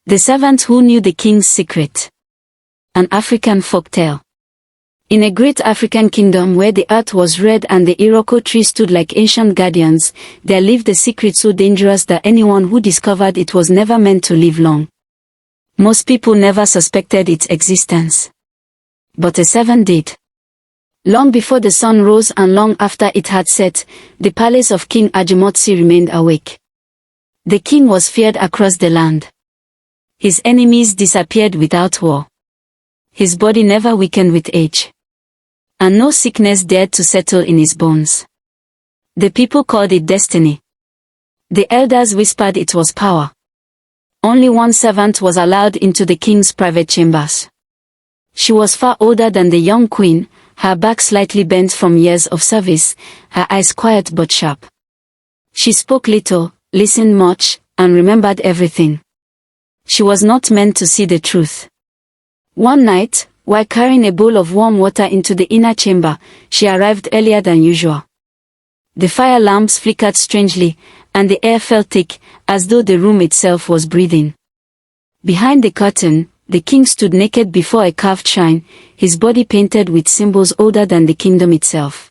The servant who knew the king's secret. An African folktale. In a great African kingdom where the earth was red and the iroko tree stood like ancient guardians, there lived a secret so dangerous that anyone who discovered it was never meant to live long. Most people never suspected its existence. But a servant did. Long before the sun rose and long after it had set, the palace of King Ajimotsi remained awake. The king was feared across the land. His enemies disappeared without war. His body never weakened with age. And no sickness dared to settle in his bones. The people called it destiny. The elders whispered it was power. Only one servant was allowed into the king's private chambers. She was far older than the young queen, her back slightly bent from years of service, her eyes quiet but sharp. She spoke little, listened much, and remembered everything. She was not meant to see the truth. One night, while carrying a bowl of warm water into the inner chamber, she arrived earlier than usual. The fire lamps flickered strangely, and the air felt thick, as though the room itself was breathing. Behind the curtain, the king stood naked before a carved shrine, his body painted with symbols older than the kingdom itself.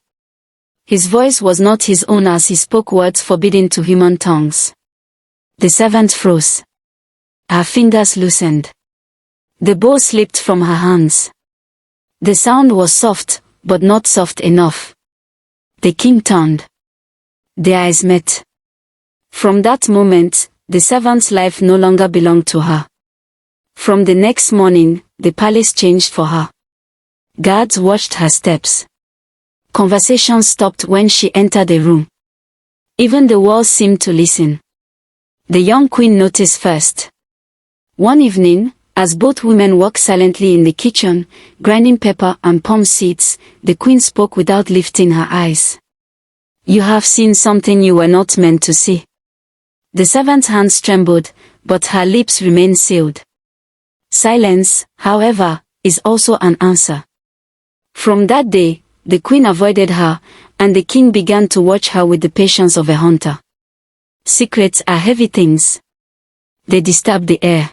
His voice was not his own as he spoke words forbidden to human tongues. The servant froze. Her fingers loosened. The bowl slipped from her hands. The sound was soft, but not soft enough. The king turned. Their eyes met. From that moment, the servant's life no longer belonged to her. From the next morning, the palace changed for her. Guards watched her steps. Conversations stopped when she entered the room. Even the walls seemed to listen. The young queen noticed first. One evening, as both women worked silently in the kitchen, grinding pepper and palm seeds, the queen spoke without lifting her eyes. "You have seen something you were not meant to see." The servant's hands trembled, but her lips remained sealed. Silence, however, is also an answer. From that day, the queen avoided her, and the king began to watch her with the patience of a hunter. Secrets are heavy things. They disturb the air.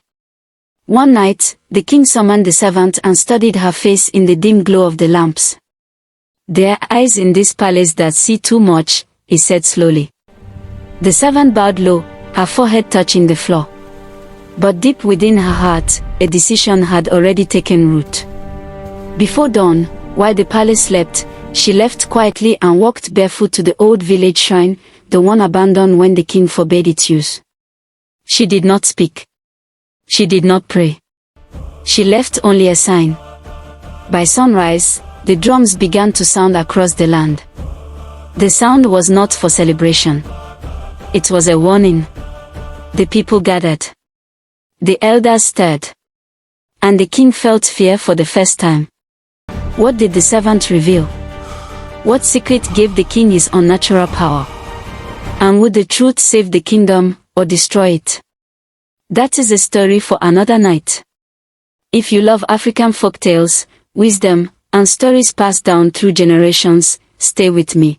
One night, the king summoned the servant and studied her face in the dim glow of the lamps. "There are eyes in this palace that see too much," he said slowly. The servant bowed low, her forehead touching the floor. But deep within her heart, a decision had already taken root. Before dawn, while the palace slept, she left quietly and walked barefoot to the old village shrine, the one abandoned when the king forbade its use. She did not speak. She did not pray. She left only a sign. By sunrise, the drums began to sound across the land. The sound was not for celebration. It was a warning. The people gathered. The elders stirred. And the king felt fear for the first time. What did the servant reveal? What secret gave the king his unnatural power? And would the truth save the kingdom, or destroy it? That is a story for another night. If you love African folktales, wisdom, and stories passed down through generations, stay with me.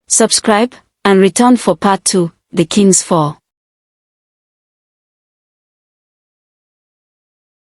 Subscribe, and return for part 2, The King's Fall.